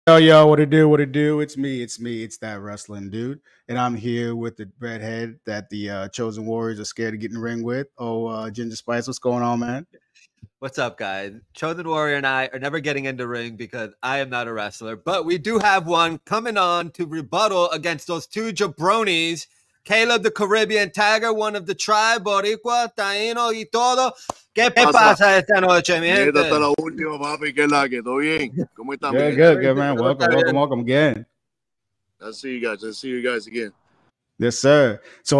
Yo, what it do? What it do? It's me. It's that wrestling dude, and I'm here with the redhead that the chosen warriors are scared to get in the ring with. Oh, Ginger Spice, what's going on, man? What's up, guys? Chosen Warrior and I are never getting into ring because I am not a wrestler, but we do have one coming on to rebuttal against those two jabronis, Caleb the Caribbean Tiger, one of the tribe, Boricua, Taino y todo. ¿Qué Pasa? pasa esta noche, mi Mira hasta gente? la última, papi, que es la que, ¿todo bien? ¿Cómo están, mi Good, gente? good, good, man. Todo Welcome, está welcome, bien. welcome again. I'll see you guys again. Yes, sir. So,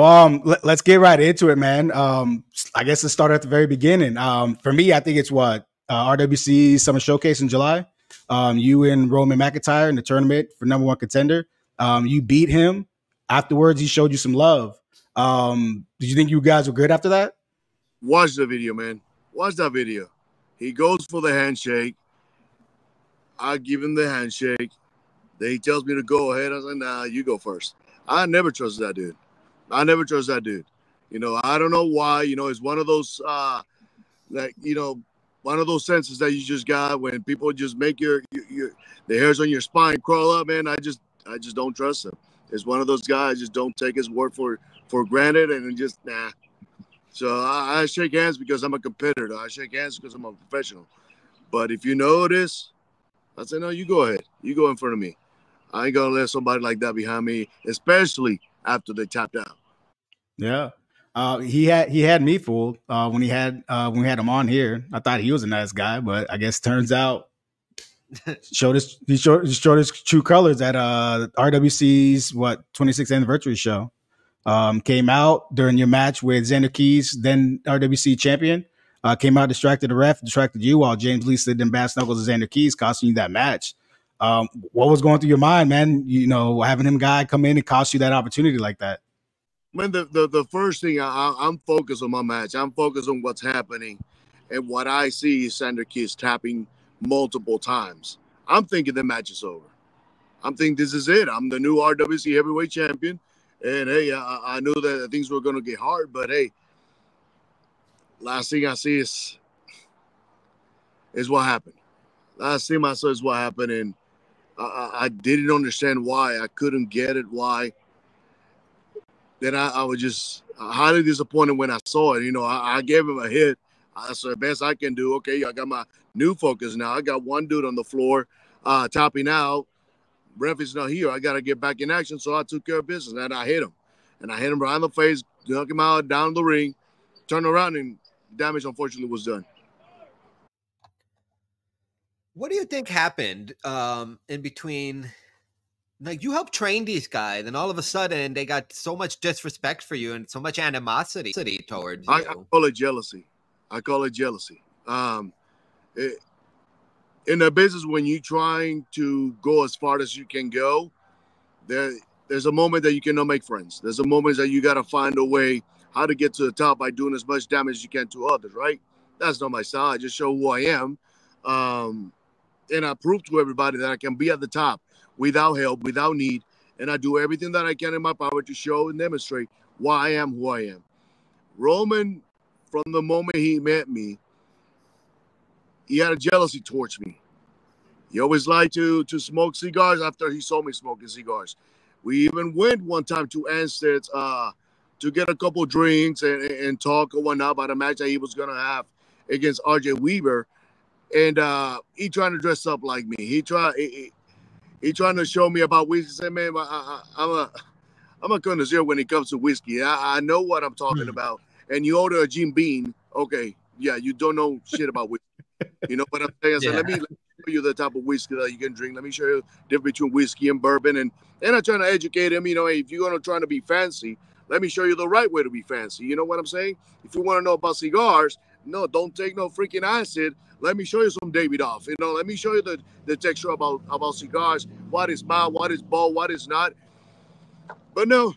let's get right into it, man. I guess let's start at the very beginning. For me, I think it's what RWC Summer Showcase in July. You and Roman McIntyre in the tournament for number one contender. You beat him. Afterwards, he showed you some love. Did you think you guys were good after that? Watch the video, man. Watch that video. He goes for the handshake. I give him the handshake. Then he tells me to go ahead. I was like, nah, you go first. I never trust that dude. You know, I don't know why. You know, it's one of those, one of those senses that you just got when people just make your the hairs on your spine crawl up, man. I just don't trust him. It's one of those guys. Just don't take his word for granted and just nah. So I shake hands because I'm a competitor. I shake hands because I'm a professional. But if you notice, I say, no, you go ahead. You go in front of me. I ain't gonna let somebody like that behind me, especially after they tapped out. Yeah. He had me fooled when we had him on here. I thought he was a nice guy, but I guess turns out he showed his true colors at RWC's 26th anniversary show. Came out during your match with Xander Keys, then RWC champion. Came out, distracted the ref, distracted you while James Lee slid in bass knuckles to Xander Keys, costing you that match. What was going through your mind, man? You know, having him guy come in and cost you that opportunity like that. Man, the first thing I'm focused on my match. I'm focused on what's happening, and what I see is Xander Keys tapping multiple times. I'm thinking the match is over. I'm thinking this is it. I'm the new RWC heavyweight champion. And hey, I knew that things were going to get hard, but hey, last thing I see is what happened. Last thing I saw is what happened, and I didn't understand why. I couldn't get it. Why? Then I was just highly disappointed when I saw it. You know, I gave him a hit. I said, best I can do. Okay, I got my new focus now. I got one dude on the floor, topping out. Ref is not here. I got to get back in action. So I took care of business, and I hit him. And I hit him behind the face, knock him out, down the ring, turned around, and damage, unfortunately, was done. What do you think happened in between? Like, you helped train these guys, and all of a sudden they got so much disrespect for you and so much animosity towards you. I call it jealousy. In a business, when you're trying to go as far as you can go, there's a moment that you cannot make friends. There's a moment that you got to find a way how to get to the top by doing as much damage as you can to others, right? That's not my style. I just show who I am. And I prove to everybody that I can be at the top without help, without need. And I do everything that I can in my power to show and demonstrate why I am who I am. Roman, from the moment he met me, he had a jealousy towards me. He always liked to smoke cigars after he saw me smoking cigars. We even went one time to Anstead's to get a couple drinks and talk or whatnot about a match that he was going to have against RJ Weaver. And he trying to dress up like me. He trying to show me about whiskey. Say, man, I'm a connoisseur when it comes to whiskey. I know what I'm talking about. And you order a Jim Beam, okay, yeah, you don't know shit about whiskey. You know what I'm saying? So let me show you the type of whiskey that you can drink. Let me show you the difference between whiskey and bourbon. And I'm trying to educate him. You know, if you're going to try to be fancy, let me show you the right way to be fancy. You know what I'm saying? If you want to know about cigars, no, don't take no freaking acid. Let me show you some Davidoff. You know, let me show you the texture about cigars, what is mild, what is bold, what is not. But no,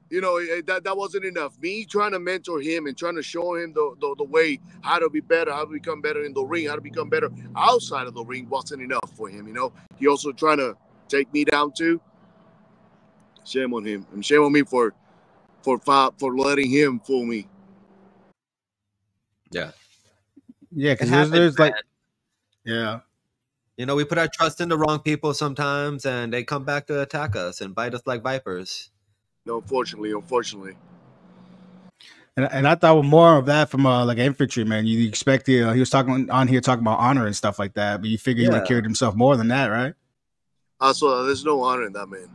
you know, that wasn't enough. Me trying to mentor him and trying to show him the way how to be better, how to become better in the ring, how to become better outside of the ring wasn't enough for him, you know. He also trying to take me down too. Shame on him. And shame on me for letting him fool me. Yeah. Yeah, because there's like, yeah. You know, we put our trust in the wrong people sometimes, and they come back to attack us and bite us like vipers. No, unfortunately. And I thought more of that from like an infantryman. You expect he was talking on here talking about honor and stuff like that, but you figure he would have carried himself more than that, right? Also, there's no honor in that man.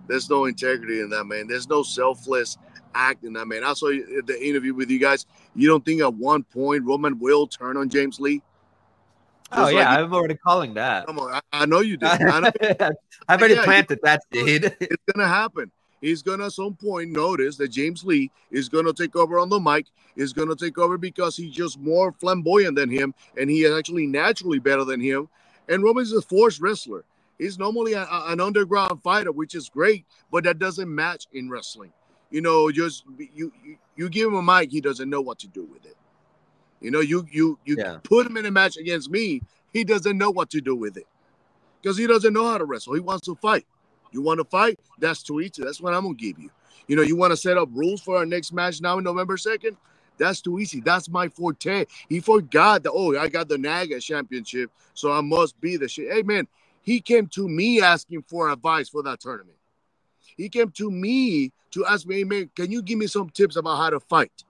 There's no integrity in that man. There's no selfless act in that man. I saw the interview with you guys. You don't think at one point Roman will turn on James Lee? Oh, yeah, like, I'm already calling that. Come on, I know you did. I know. I've already planted that seed. It's going to happen. He's going to at some point notice that James Lee is going to take over on the mic, is going to take over because he's just more flamboyant than him, and he is actually naturally better than him. And Roman is a forced wrestler. He's normally an underground fighter, which is great, but that doesn't match in wrestling. You know, just you give him a mic, he doesn't know what to do with it. You know, you put him in a match against me, he doesn't know what to do with it because he doesn't know how to wrestle. He wants to fight. You want to fight? That's too easy. That's what I'm going to give you. You know, you want to set up rules for our next match now in November 2nd? That's too easy. That's my forte. He forgot that, I got the NAGA championship, so I must be the shit. Hey, man, he came to me asking for advice for that tournament. He came to me to ask me, hey, man, can you give me some tips about how to fight?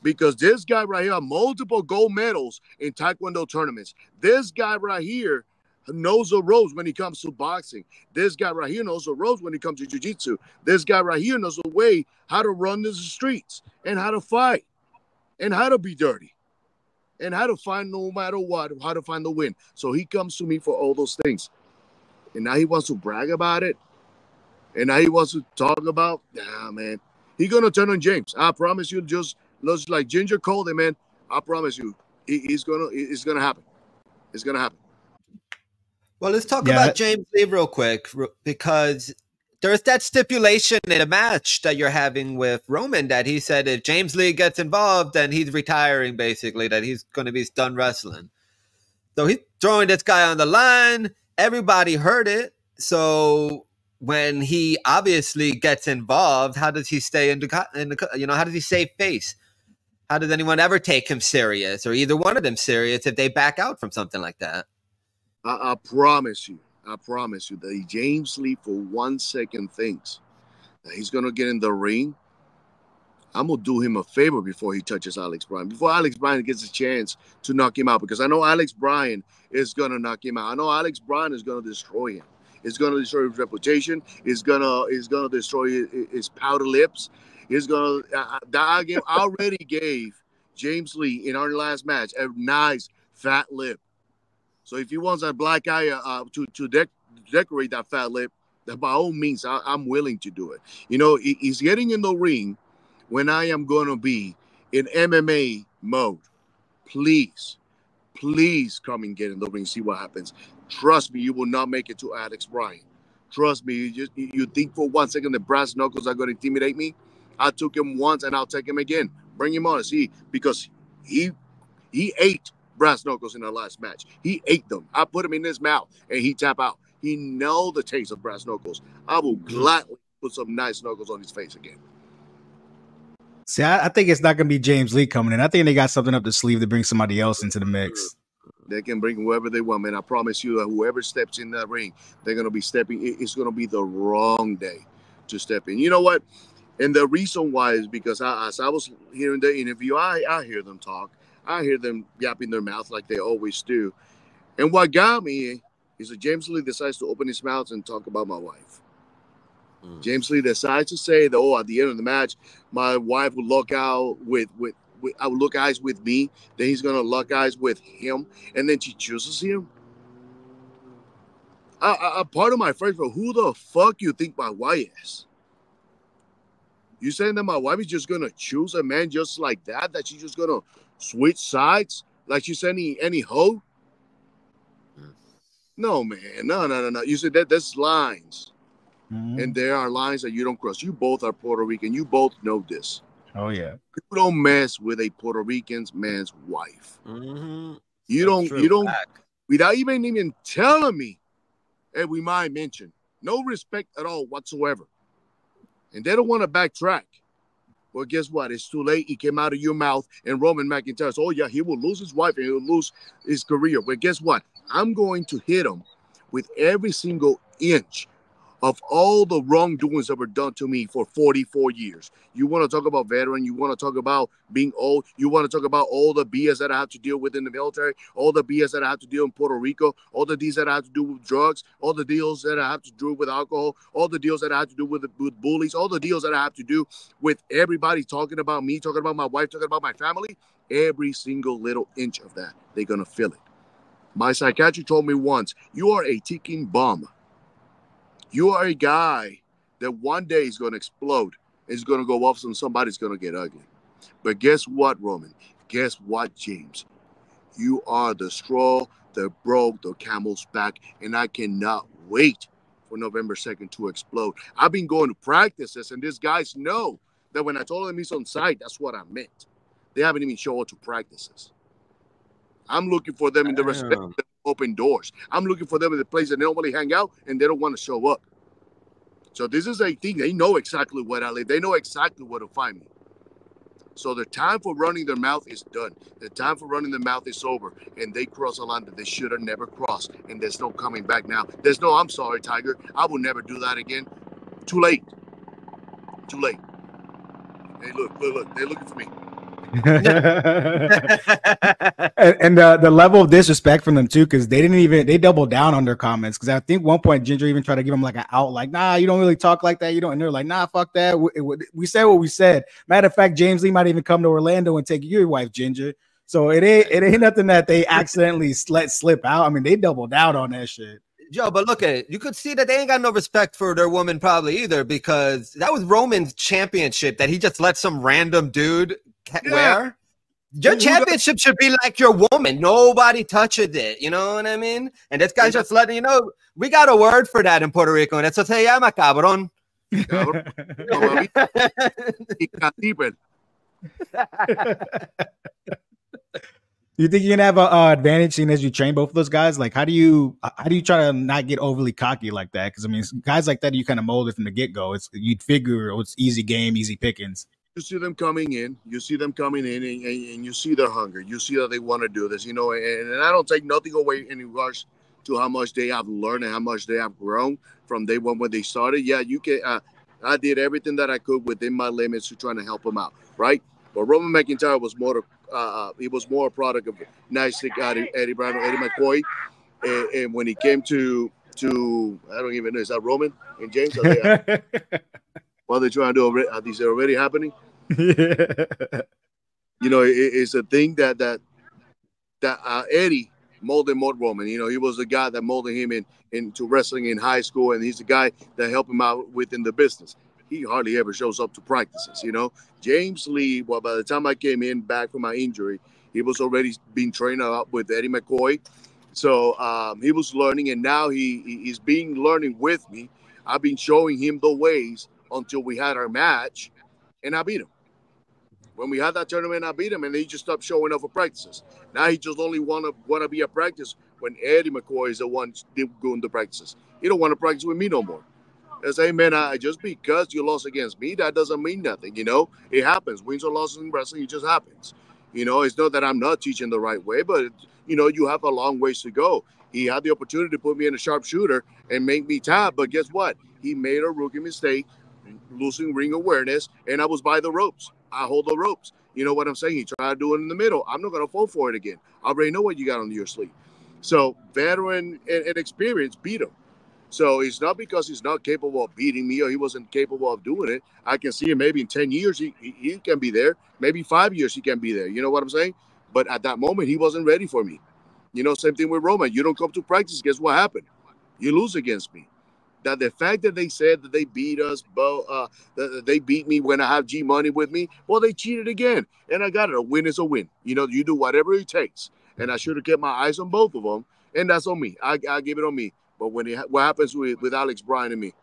Because this guy right here, multiple gold medals in Taekwondo tournaments. This guy right here knows the ropes when it comes to boxing. This guy right here knows the ropes when it comes to jiu-jitsu. This guy right here knows the way how to run the streets and how to fight and how to be dirty and how to find no matter what, how to find the win. So he comes to me for all those things. And now he wants to brag about it. And now he wants to talk about, man, he's going to turn on James. I promise you, just looks like Ginger Cold, man. I promise you, it's going to happen. It's going to happen. Well, let's talk about James Lee real quick, because there's that stipulation in a match that you're having with Roman that he said if James Lee gets involved, then he's retiring, basically, that he's going to be done wrestling. So he's throwing this guy on the line. Everybody heard it. So when he obviously gets involved, how does he stay in the how does he save face? How does anyone ever take him serious, or either one of them serious, if they back out from something like that? I promise you that James Lee for 1 second thinks that he's going to get in the ring. I'm going to do him a favor before he touches Alex Bryan, before Alex Bryan gets a chance to knock him out, because I know Alex Bryan is going to knock him out. I know Alex Bryan is going to destroy him. It's going to destroy his reputation. It's going to destroy his powder lips. It's going to I already gave James Lee in our last match a nice fat lip. So if he wants a black eye to decorate that fat lip, then by all means, I'm willing to do it. You know, he's getting in the ring when I am going to be in MMA mode. Please come and get in the ring, see what happens. Trust me, you will not make it to Alex Bryan. Trust me, you think for 1 second that brass knuckles are going to intimidate me? I took him once and I'll take him again. Bring him on and see, because he ate brass knuckles in the last match. He ate them. I put him in his mouth and he tap out. He know the taste of brass knuckles. I will gladly put some nice knuckles on his face again. See, I think it's not going to be James Lee coming in. I think they got something up the sleeve to bring somebody else into the mix. They can bring whoever they want, man. I promise you that whoever steps in that ring, they're going to be stepping. It's going to be the wrong day to step in. You know what? And the reason why is because as I was hearing the interview, I hear them talk. I hear them yapping their mouth like they always do. And what got me is that James Lee decides to open his mouth and talk about my wife. James Lee decides to say that, at the end of the match, my wife will look out I will look eyes with me. Then he's going to lock eyes with him. And then she chooses him. Part of my friends, but who the fuck you think my wife is? You saying that my wife is just going to choose a man just like that? That she's just going to switch sides? Like she's any hoe? No, man. No. You said that's lines. And there are lines that you don't cross. You both are Puerto Rican. You both know this. Oh, yeah. You don't mess with a Puerto Rican man's wife. Mm-hmm. You don't, without even telling me, and we might mention, no respect at all whatsoever. And they don't want to backtrack. Well, guess what? It's too late. It came out of your mouth, and Roman McIntyre says, he will lose his wife and he'll lose his career. But guess what? I'm going to hit him with every single inch of all the wrongdoings that were done to me for 44 years. You want to talk about veteran, you want to talk about being old, you want to talk about all the BS that I have to deal with in the military, all the BS that I have to deal in Puerto Rico, all the deals that I have to do with drugs, all the deals that I have to do with alcohol, all the deals that I have to do with bullies, all the deals that I have to do with everybody talking about me, talking about my wife, talking about my family. Every single little inch of that, they're going to feel it. My psychiatrist told me once, you are a ticking bomb. You are a guy that one day is going to explode. It's going to go off and somebody's going to get ugly. But guess what, Roman? Guess what, James? You are the straw that broke the camel's back, and I cannot wait for November 2nd to explode. I've been going to practices, and these guys know that when I told them he's on site, that's what I meant. They haven't even shown up to practices. I'm looking for them in the respect that open doors. I'm looking for them in the place that they normally hang out and they don't want to show up. So this is a thing. They know exactly what I live. They know exactly where to find me. So the time for running their mouth is done. The time for running their mouth is over. And they cross a line that they should have never crossed. And there's no coming back now. There's no, I'm sorry, Tiger. I will never do that again. Too late. Too late. Hey, look. They're looking for me. and the level of disrespect from them too, because they doubled down on their comments. Because I think one point Ginger even tried to give him like an out, like, nah, you don't really talk like that, you don't. And they're like, nah, fuck that. We said what we said. Matter of fact, James Lee might even come to Orlando and take your wife, Ginger. So it ain't nothing that they accidentally let slip out. I mean, they doubled down on that shit. Joe, but look at it. You could see that they ain't got no respect for their woman probably either, because that was Roman's championship that he just let some random dude wear. Your championship should be like your woman. Nobody touches it. You know what I mean? And this guy's just letting you know, we got a word for that in Puerto Rico, and eso se llama cabrón. You think you're gonna have an advantage seeing as you train both of those guys? Like, how do you try to not get overly cocky like that? Because I mean, guys like that, you kind of molded from the get go. You'd figure it's easy game, easy pickings. You see them coming in, and you see their hunger. You see that they want to do this, and I don't take nothing away in regards to how much they have learned and how much they have grown from day one when they started. Yeah, you can. I did everything that I could within my limits to trying to help them out, right? But Roman McIntyre was more he was more a product of nice Eddie Brown, Eddie McCoy, and when he came to I don't even know, is that Roman and James? What they're trying to do, are these already happening? It's a thing that Eddie molded Roman. He was the guy that molded him into wrestling in high school, and he's the guy that helped him out within the business. He hardly ever shows up to practices. James Lee, well, by the time I came in back from my injury, he was already being trained up with Eddie McCoy. So he was learning, and now he's being learning with me. I've been showing him the ways until we had our match, and I beat him. When we had that tournament, I beat him, and he just stopped showing up for practices. Now he just only want to be at practice when Eddie McCoy is the one doing the practices. He don't want to practice with me no more. I say, man, just because you lost against me, that doesn't mean nothing. It happens. Wins or losses in wrestling, it just happens. It's not that I'm not teaching the right way, but you have a long ways to go. He had the opportunity to put me in a sharpshooter and make me tap, but guess what? He made a rookie mistake, losing ring awareness, and I was by the ropes. I hold the ropes. You know what I'm saying? He tried to do it in the middle. I'm not going to fall for it again. I already know what you got under your sleeve. So veteran and experience beat him. So it's not because he's not capable of beating me or he wasn't capable of doing it. I can see him maybe in 10 years he can be there. Maybe 5 years he can be there. You know what I'm saying? But at that moment, he wasn't ready for me. Same thing with Roman. You don't come to practice. Guess what happened? You lose against me. That the fact that they said that they beat us, that they beat me when I have G Money with me, well, they cheated again. And I got it. A win is a win. You do whatever it takes. And I should have kept my eyes on both of them. And that's on me. I give it on me. But what happens with Alex Bryan and me?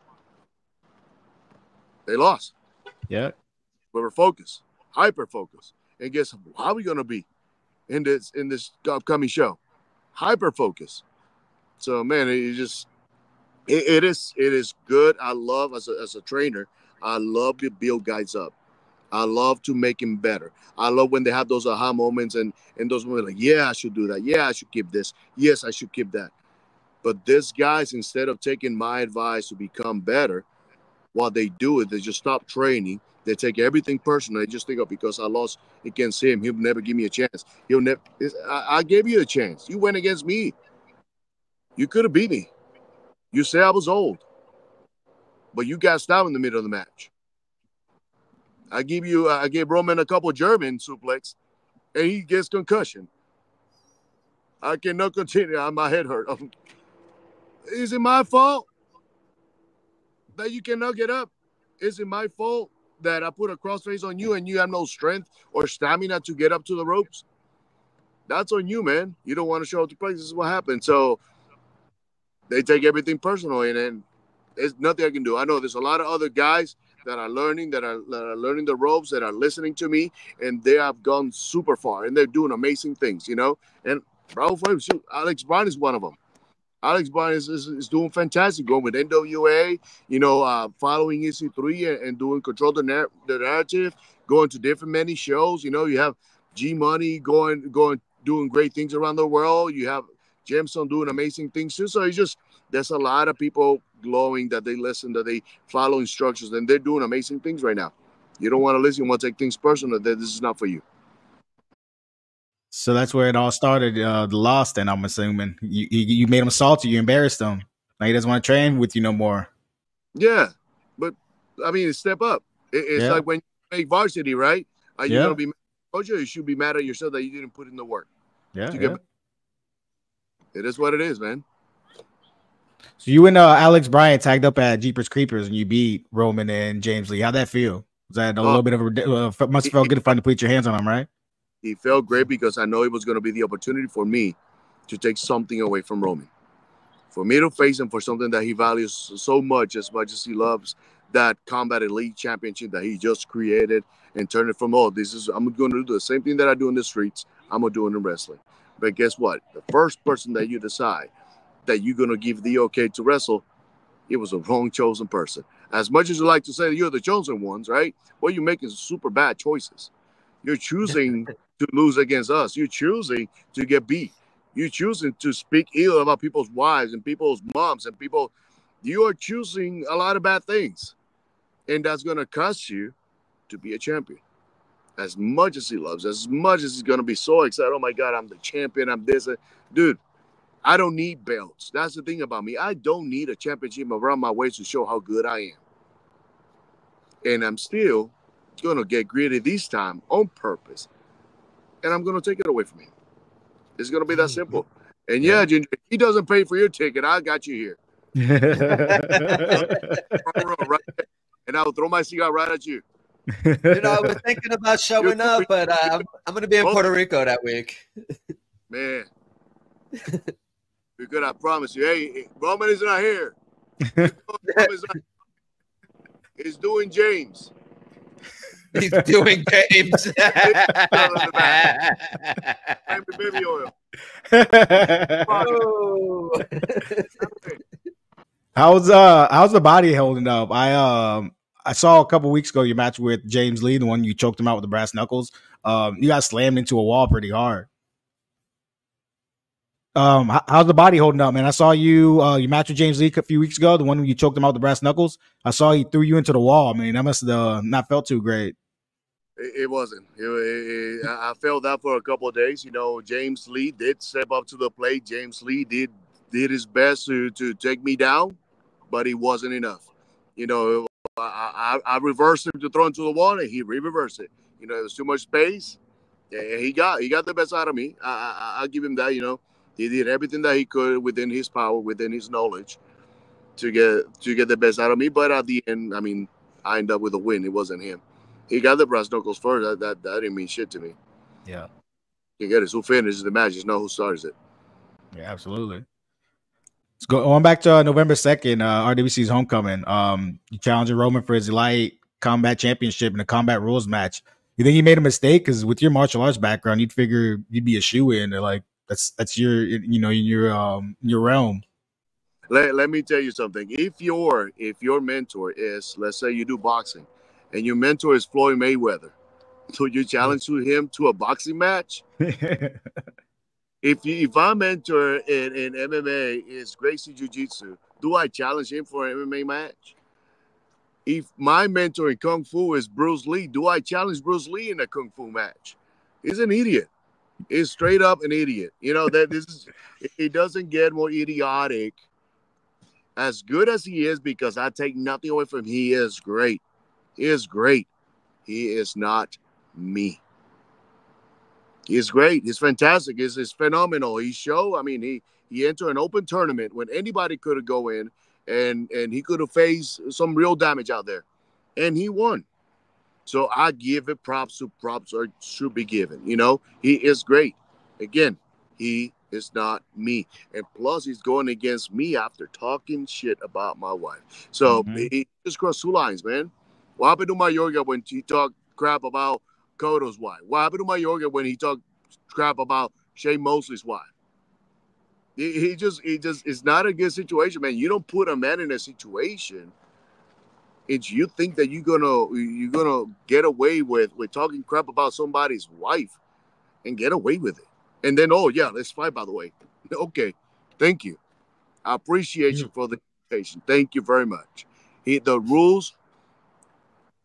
They lost. Yeah. We were focused, hyper focused. And guess how are we gonna be in this upcoming show? Hyper focused. So man, it is good. I love as a trainer, I love to build guys up. I love to make him better. I love when they have those aha moments and those moments like, yeah, I should do that. Yeah, I should keep this. Yes, I should keep that. But these guys, instead of taking my advice to become better, what they do is they just stop training. They take everything personal. They just think, oh, because I lost against him, he'll never give me a chance. He'll never. I gave you a chance. You went against me. You could have beat me. You say I was old, but you got stopped in the middle of the match. I gave Roman a couple German suplex, and he gets concussion. I cannot continue. My head hurt. Is it my fault that you cannot get up? Is it my fault that I put a crossface on you and you have no strength or stamina to get up to the ropes? That's on you, man. You don't want to show up to practice. This is what happened. So they take everything personal, and there's nothing I can do. I know there's a lot of other guys that are learning the ropes, that are listening to me, and they have gone super far, and they're doing amazing things, And bravo for him. Alex Bryan is one of them. Alex Bryan is doing fantastic, going with NWA, following EC3 and doing control the narrative, going to different many shows. You have G Money going doing great things around the world. You have Jameson doing amazing things too. So there's a lot of people glowing that they listen, that they follow instructions, and they're doing amazing things right now. You don't want to listen, you want to take things personal, that this is not for you. So that's where it all started. The loss, then I'm assuming you made him salty, you embarrassed him. Now he doesn't want to train with you no more. Yeah, but I mean, step up. It's like when you make varsity, right? Are you gonna be mad at coach, or you should be mad at yourself that you didn't put in the work? It is what it is, man. So you and Alex Bryan tagged up at Jeepers Creepers and you beat Roman and James Lee. How'd that feel? Was that a little bit of must have felt good to finally put your hands on him, right? He felt great because I know it was going to be the opportunity for me to take something away from Roman. For me to face him for something that he values so much as he loves that Combat Elite Championship that he just created and turned it from, I'm going to do the same thing that I do in the streets, I'm going to do it in wrestling. But guess what? The first person that you decide that you're going to give the okay to wrestle, it was a wrong chosen person. As much as you like to say that you're the chosen ones, right? Well, you're making super bad choices. You're choosing to lose against us. You're choosing to get beat. You're choosing to speak ill about people's wives and people's moms and people. You are choosing a lot of bad things. And that's going to cost you to be a champion. As much as he loves, as much as he's going to be so excited, oh my God, I'm the champion, I'm this. Dude, I don't need belts. That's the thing about me. I don't need a championship around my waist to show how good I am. And I'm still going to get greedy this time on purpose. And I'm going to take it away from him. It's going to be that simple. And yeah, Ginger, if he doesn't pay for your ticket, I got you here. Right, and I'll throw my cigar right at you. I was thinking about showing up, but I'm going to be in Puerto Rico that week. Man. We're good, I promise you. Hey, Roman is not here. He's doing James. He's doing James. Baby oil. How's the body holding up? I saw a couple weeks ago your match with James Lee, the one you choked him out with the brass knuckles. You got slammed into a wall pretty hard. How's the body holding up, man? I saw you match with James Lee a few weeks ago, the one where you choked him out with the brass knuckles. I saw he threw you into the wall. I mean, that must have not felt too great. It wasn't. I felt that for a couple of days. James Lee did step up to the plate. James Lee did his best to take me down, but it wasn't enough. I reversed him to throw into the wall, and he reversed it. There was too much space. Yeah, he got the best out of me. I'll give him that. He did everything that he could within his power, within his knowledge, to get the best out of me. But at the end, I mean, I ended up with a win. It wasn't him. He got the brass knuckles first. That didn't mean shit to me. Yeah. You get it. Who finishes the match? Just know who starts it. Yeah, absolutely. Let's go on back to November 2nd, RWC's homecoming. You challenging Roman for his light combat championship in a combat rules match. You think he made a mistake? Because with your martial arts background, you'd figure you'd be a shoe-in. Like that's your your realm. Let me tell you something. If your mentor is, let's say you do boxing, and your mentor is Floyd Mayweather, so you challenge him to a boxing match? If my mentor in MMA is Gracie Jiu-Jitsu, do I challenge him for an MMA match? If my mentor in Kung Fu is Bruce Lee, do I challenge Bruce Lee in a Kung Fu match? He's an idiot. He's straight up an idiot. You know, that this is, it doesn't get more idiotic. As good as he is, because I take nothing away from him, he is great. He is great. He is not me. He's great. He's fantastic. He's phenomenal. He he entered an open tournament when anybody could have go in and he could have faced some real damage out there. And he won. So I give it props should be given. You know, he is great. Again, he is not me. And plus he's going against me after talking shit about my wife. So he just crossed two lines, man. What happened to Mayorga when he talked crap about Cotto's wife? What happened to Mayorga when he talked crap about Shane Mosley's wife? He just it's not a good situation, man. You don't put a man in a situation and you think that you're gonna get away with talking crap about somebody's wife and get away with it. And then, oh yeah, let's fight, by the way. Okay, thank you. I appreciate you for the invitation. Thank you very much. The rules,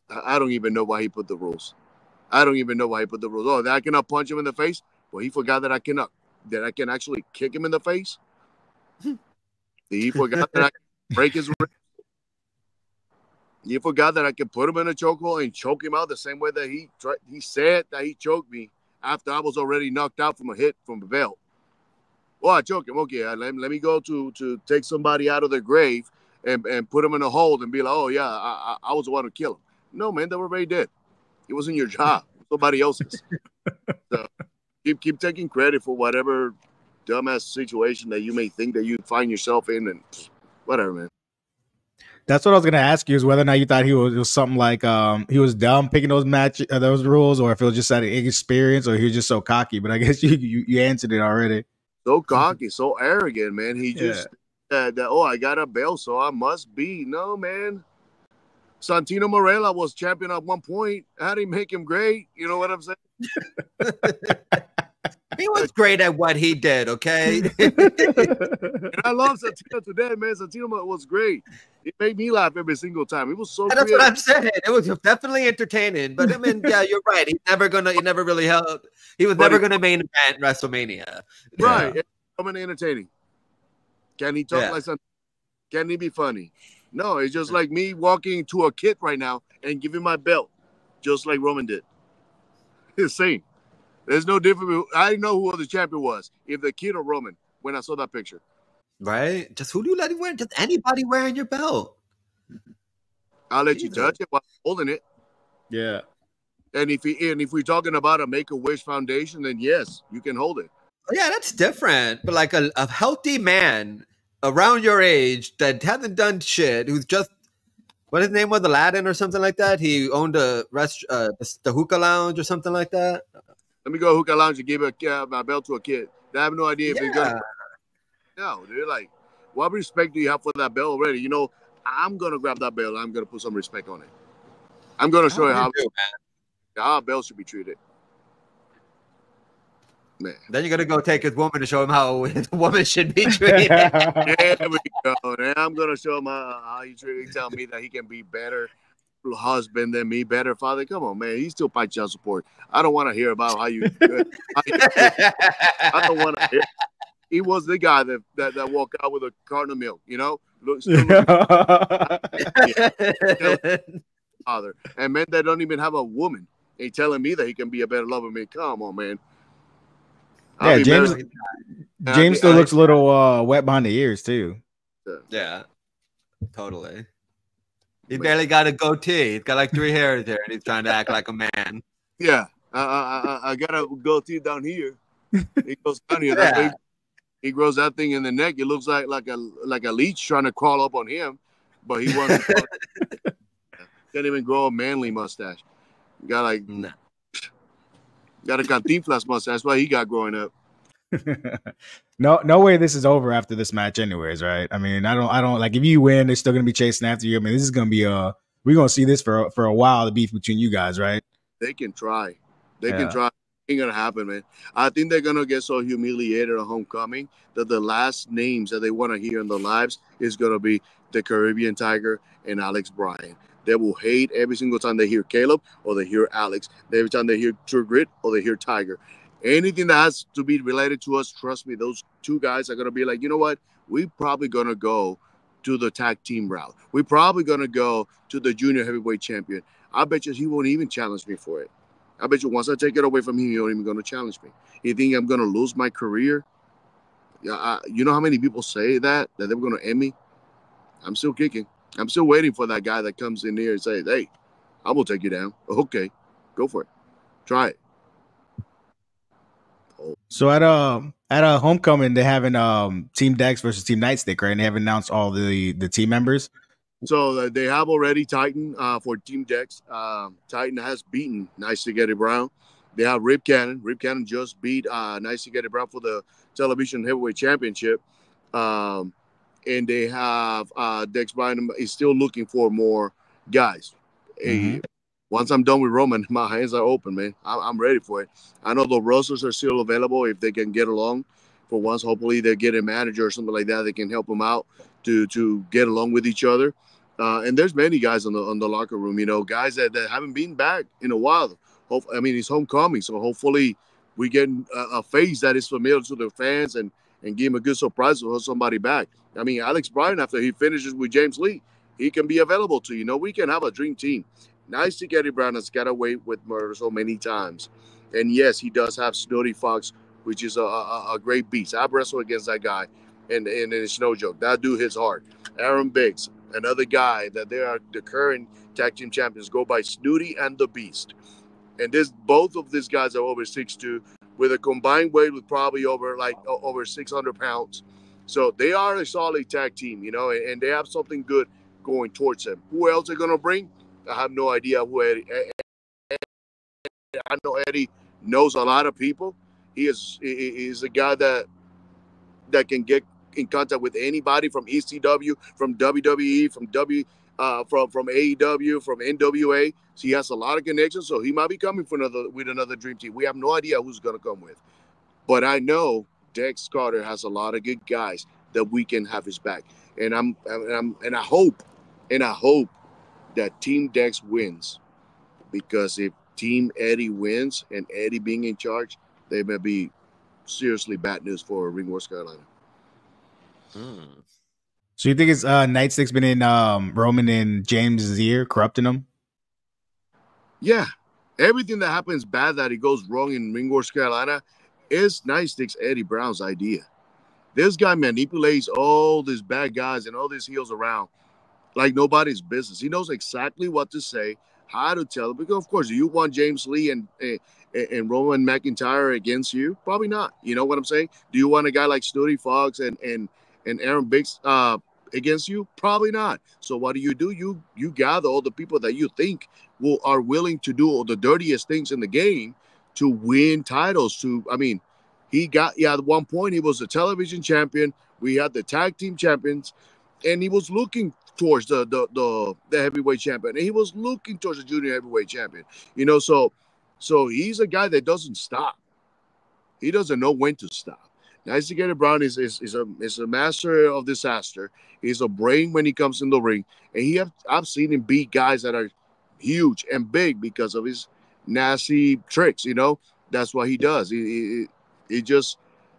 I don't even know why he put the rules. I don't even know why he put the rules. Oh, that I cannot punch him in the face? Well, he forgot that I can actually kick him in the face. He forgot that I can break his ribs. He forgot that I can put him in a chokehold and choke him out the same way that he said that he choked me after I was already knocked out from a hit from the belt. Well, I choked him. Okay, let me go to take somebody out of their grave and put him in a hold and be like, oh, yeah, I was the one who killed him. No, man, they were already dead. It wasn't your job. Somebody else's. So keep taking credit for whatever dumbass situation that you may think that you find yourself in, and whatever, man. That's what I was going to ask you, is whether or not you thought it was something like he was dumb picking those rules, or if it was just out of experience, or he was just so cocky. But I guess you answered it already. So cocky, so arrogant, man. He just oh, I got a belt, so I must be. No, man. Santino Marella was champion at one point. How did he make him great? You know what I'm saying? He was great at what he did, okay? And I love Santino today, man. Santino was great. It made me laugh every single time. It was so That's what I'm saying. It was definitely entertaining. But I mean, yeah, you're right. He never really held. He was never gonna main event WrestleMania. Right. Yeah. I'm entertaining. Can he talk like something? Can he be funny? No, it's just like me walking to a kid right now and giving my belt, just like Roman did. It's the same. There's no difference. I didn't know who the champion was, if the kid or Roman, when I saw that picture. Right? Just who do you let him wear? Just anybody wearing your belt. I'll let you touch it while holding it. Yeah. And if we're talking about a Make-A-Wish Foundation, then yes, you can hold it. Yeah, that's different. But like a healthy man around your age that hasn't done shit, who's just, what his name was, Aladdin or something like that. He owned the hookah lounge or something like that. Let me go to hookah lounge and give my belt to a kid. I have no idea if he's gonna. No, dude. Like, what respect do you have for that belt already? You know, I'm gonna grab that belt. I'm gonna put some respect on it. I'm gonna show you how a belt should be treated. Man. Then you're gonna go take his woman to show him how his woman should be treated. There we go. Then I'm gonna show him how he treated. Tell me that he can be better husband than me, better father. Come on, man. He still pays child support. I don't want to hear about how you. I don't want to hear. He was the guy that walked out with a carton of milk. You know, father, and men that don't even have a woman. Ain't telling me that he can be a better lover than me. Come on, man. Yeah, James still looks a little wet behind the ears too. Yeah, totally. He barely got a goatee. He's got like 3 hairs there, and he's trying to act like a man. Yeah, I got a goatee down here. He goes down here. Yeah. He grows that thing in the neck. It looks like a leech trying to crawl up on him, but he wants to can't even grow a manly mustache. Got a Cantinflas mustache. That's what he got growing up. No way this is over after this match anyways, right? I mean, I don't like, if you win, they're still gonna be chasing after you. I mean, this is gonna be a we're gonna see this for a while. The beef between you guys, right? They can try. They can try. Ain't gonna happen, man. I think they're gonna get so humiliated at homecoming that the last names that they want to hear in their lives is gonna be the Caribbean Tiger and Alex Bryan. They will hate every single time they hear Caleb or they hear Alex. Every time they hear True Grit or they hear Tiger. Anything that has to be related to us, trust me, those two guys are gonna be like, you know what? We probably gonna go to the tag team route. We're probably gonna go to the junior heavyweight champion. I bet you he won't even challenge me for it. I bet you once I take it away from him, he ain't even going to challenge me. You think I'm going to lose my career? Yeah, you know how many people say that they were going to end me? I'm still kicking. I'm still waiting for that guy that comes in here and says, hey, I will take you down. Okay, go for it. Try it. So at a homecoming, they're having Team Dex versus Team Nightstick, right? And they have announced all the team members. So they have already Titan for Team Dex. Titan has beaten Nice to Get It Brown. They have Rip Cannon. Rip Cannon just beat Nice to Get It Brown for the television heavyweight championship. And they have Dex Bryan is still looking for more guys. Hey, once I'm done with Roman, my hands are open, man. I'm ready for it. I know the rosters are still available if they can get along. For once, hopefully they get a manager or something like that that can help them out to get along with each other. And there's many guys on the locker room, you know, guys that haven't been back in a while. I mean, it's homecoming, so hopefully we get a face that is familiar to the fans and give him a good surprise to hold somebody back. I mean, Alex Bryan, after he finishes with James Lee, he can be available to, you know, we can have a dream team. Nice to get it, Brown has got away with murder so many times. And yes, he does have Snooty Fox, which is a great beast. I've wrestled against that guy, and it's no joke. That dude hits hard. Aaron Biggs, another guy that they are the current tag team champions, go by Snooty and the Beast. And both of these guys are over 6'2", with a combined weight with probably over 600 pounds. So they are a solid tag team, you know, and they have something good going towards them. Who else are gonna bring? I have no idea who Eddie. I know Eddie knows a lot of people. He is a guy that can get in contact with anybody from ECW, from WWE, from from AEW, from NWA. So he has a lot of connections. So he might be coming with another dream team. We have no idea who's going to come with, but I know Dex Carter has a lot of good guys that we can have his back. And I hope that Team Dex wins, because if Team Eddie wins and Eddie being in charge, they may be seriously bad news for Ring Wars Carolina. So you think it's Nightstick's been in Roman and James' ear, corrupting them? Yeah. Everything that happens bad that it goes wrong in Ring Wars Carolina is Nightstick's Eddie Brown's idea. This guy manipulates all these bad guys and all these heels around like nobody's business. He knows exactly what to say, how to tell them. Because, of course, do you want James Lee and Roman McIntyre against you? Probably not. You know what I'm saying? Do you want a guy like Snooty Fox and Aaron Biggs against you? Probably not. So what do? You gather all the people that you think are willing to do all the dirtiest things in the game to win titles. At one point he was a television champion. We had the tag team champions, and he was looking towards the heavyweight champion, and he was looking towards the junior heavyweight champion. You know, so he's a guy that doesn't stop. He doesn't know when to stop. Nice to Get It Brown is a master of disaster. He's a brain when he comes in the ring, and I've seen him beat guys that are huge and big because of his nasty tricks. You know, that's what he does. He just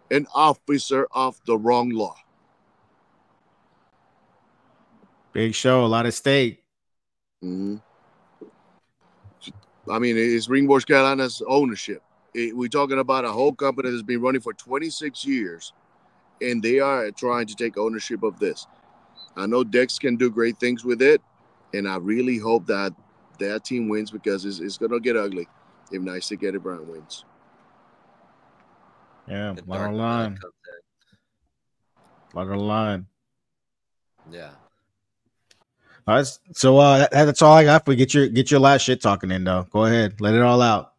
an officer of the wrong law. Big show, a lot of stake. Mm-hmm. I mean, it's Ring Wars Carolina's ownership. We're talking about a whole company that's been running for 26 years, and they are trying to take ownership of this. I know Dex can do great things with it, and I really hope that their team wins, because it's going to get ugly if Nice to Get It Brown wins. Yeah, a lot on the line. A lot on the line. Yeah. All right, so that's all I got for you. Get your last shit talking in, though. Go ahead, let it all out.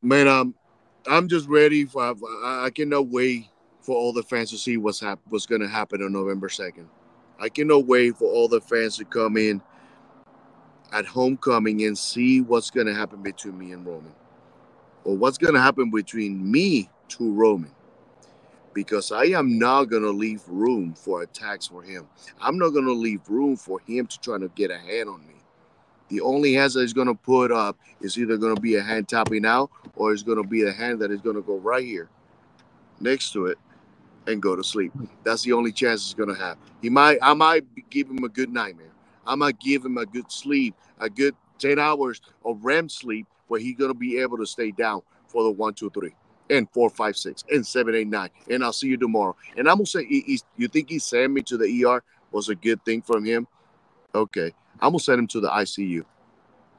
Man, I'm just ready. I cannot wait for all the fans to see what's going to happen on November 2nd. I cannot wait for all the fans to come in at homecoming and see what's going to happen between me and Roman, or what's going to happen between me to Roman, because I am not going to leave room for attacks for him. I'm not going to leave room for him to try to get a hand on me. The only hands that he's going to put up is either going to be a hand tapping out, or it's going to be a hand that is going to go right here next to it and go to sleep. That's the only chance he's going to have. I might give him a good nightmare. I might give him a good sleep, a good 10 hours of REM sleep, where he's going to be able to stay down for the 1, 2, 3, and 4, 5, 6, and 7, 8, 9. And I'll see you tomorrow. And I'm going to say, you think he sent me to the ER was a good thing from him? Okay. I'm going to send him to the ICU.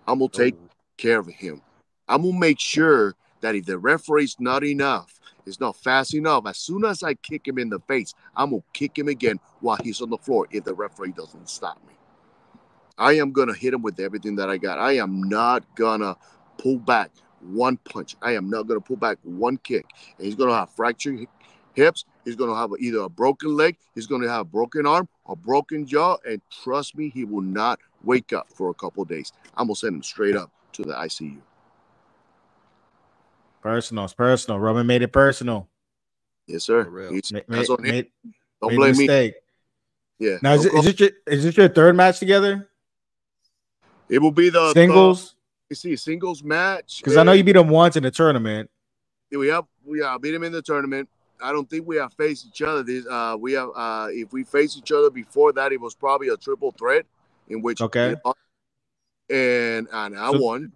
I'm going to take care of him. I'm going to make sure that if the referee's not enough, it's not fast enough, as soon as I kick him in the face, I'm going to kick him again while he's on the floor if the referee doesn't stop me. I am going to hit him with everything that I got. I am not going to pull back one punch. I am not going to pull back one kick. And he's going to have fractured hips. He's going to have either a broken leg, he's going to have a broken arm, a broken jaw, and trust me, he will not wake up for a couple of days. I'm going to send him straight up to the ICU. Personal. It's personal. Roman made it personal. Yes, sir. Don't blame me. Yeah. Now, is this your third match together? It will be the singles. You see, singles match. Because I know you beat him once in the tournament. Yeah, we beat him in the tournament. I don't think we have faced each other. If we faced each other before that, it was probably a triple threat in which and I won.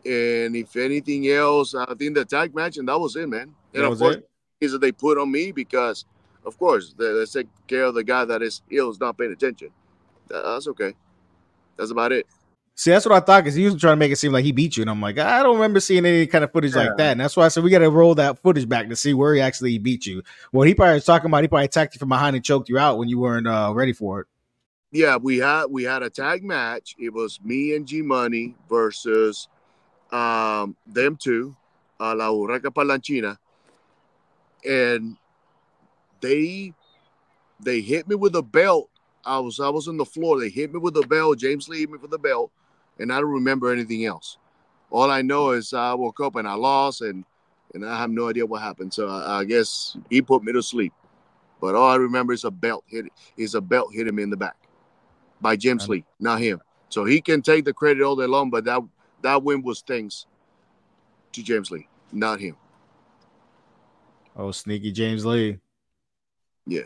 And if anything else, I think the tag match, and that was it, man. And of course, is that they put on me because, of course, they take care of the guy that is ill, is not paying attention. That's okay. That's about it. See, that's what I thought, because he was trying to make it seem like he beat you. And I'm like, I don't remember seeing any kind of footage like that. And that's why I said we got to roll that footage back to see where he actually beat you. What he probably was talking about, he probably attacked you from behind and choked you out when you weren't ready for it. Yeah, we had a tag match. It was me and G Money versus them two, La Urraca Palanchina. And they hit me with a belt. I was on the floor. They hit me with the belt. James Lee hit me for the belt. And I don't remember anything else. All I know is I woke up and I lost, and I have no idea what happened. So I guess he put me to sleep. But all I remember is a belt hit him in the back by James Lee, not him. So he can take the credit all day long, but that win was thanks to James Lee, not him. Oh, sneaky James Lee. Yeah.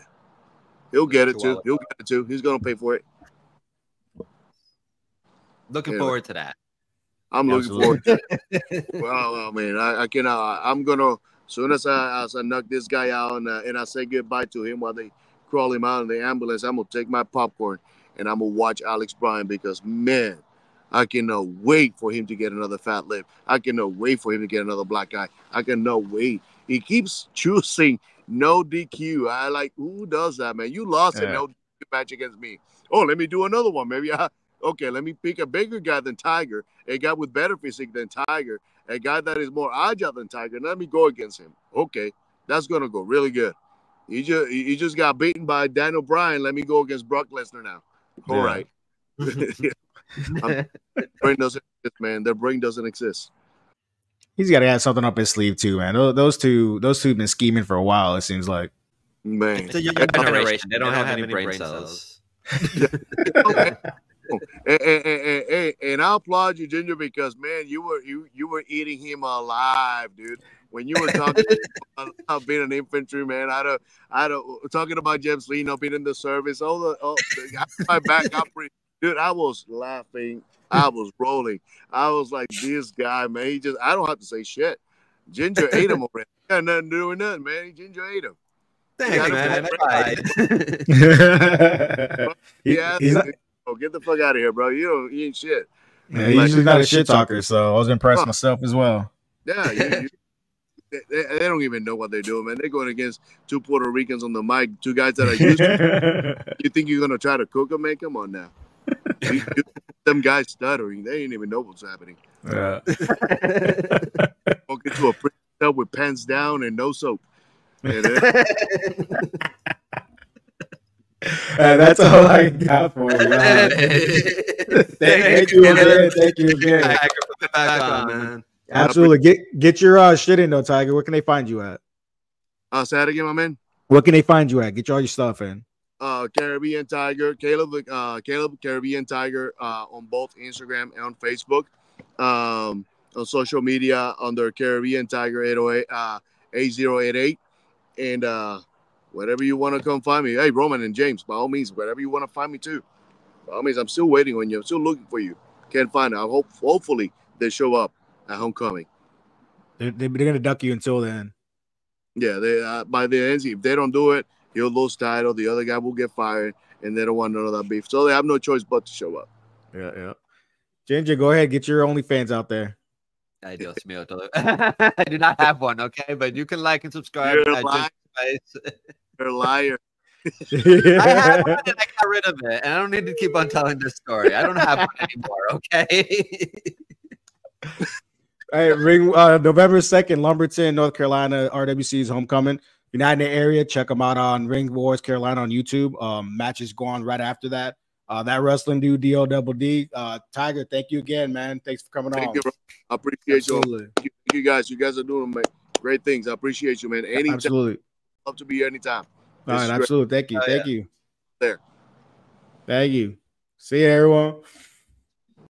He'll get it too. He's going to pay for it. Looking forward to that. I'm looking forward to it. Well, man, I cannot. I'm going to, as soon as I knock this guy out and I say goodbye to him while they crawl him out of the ambulance, I'm going to take my popcorn and I'm going to watch Alex Bryan, because, man, I cannot wait for him to get another fat lip. I cannot wait for him to get another black eye. I cannot wait. He keeps choosing no DQ. I like, who does that, man? You lost a no DQ match against me. Oh, let me do another one. Maybe let me pick a bigger guy than Tiger, a guy with better physique than Tiger, a guy that is more agile than Tiger. Let me go against him. Okay, that's going to go really good. He just got beaten by Daniel Bryan. Let me go against Brock Lesnar now. All right. Brain doesn't exist, man. Their brain doesn't exist. He's got to have something up his sleeve too, man. Those two have been scheming for a while, it seems like. Man, it's a young generation. They don't have any brain cells. And I applaud you, Ginger, because, man, you were eating him alive, dude. When you were talking about being an infantryman, talking about James Lee not being in the service, my back, dude, I was laughing. I was rolling. I was like, this guy, man, I don't have to say shit. Ginger ate him already. He got nothing to do with nothing, man. Ginger ate him. Thanks, man. Get the fuck out of here, bro. You ain't shit. Yeah, he's just not a shit talker, so I was impressed myself as well. Yeah, they don't even know what they're doing, man. They're going against two Puerto Ricans on the mic, two guys that are used to. You think you're going to try to cook them, man? Come on now. Them guys stuttering. They didn't even know what's happening. Yeah. Walk into a prison cell with pants down and no soap. And that's all I got for you. Thank you again. Thank you again. Tiger, put it back on, man. Absolutely. Get your shit in though, Tiger. Where can they find you at? Say that again, my man. Where can they find you at? Get all your stuff in. Caribbean Tiger, Caleb Caribbean Tiger on both Instagram and on Facebook. On social media under Caribbean Tiger 808 8088. And wherever you want to come find me. Hey, Roman and James, by all means, wherever you want to find me too. By all means, I'm still waiting on you. I'm still looking for you. Can't find it. I hope hopefully they show up at homecoming. They're gonna duck you until then. Yeah, they by the end, if they don't do it, he'll lose title. The other guy will get fired, and they don't want none of that beef. So they have no choice but to show up. Yeah. Ginger, go ahead, get your OnlyFans out there. Ay, Dios mío. I do not have one, okay? But you can like and subscribe. You're a liar. You're a liar. I had one and I got rid of it, and I don't need to keep on telling this story. I don't have one anymore, okay? All right, ring November 2nd, Lumberton, North Carolina. RWC's homecoming. If you're not in the area, check them out on Ring Wars Carolina on YouTube. Matches go on right after that. That wrestling dude, D-O-double-D. Tiger, thank you again, man. Thanks for coming on. You, I appreciate Absolutely. you. Thank you guys. You guys are doing great things. I appreciate you, man. Anytime. Absolutely. Love to be here anytime. All right, absolutely. Thank you. Thank you. There. Thank you. See you, everyone.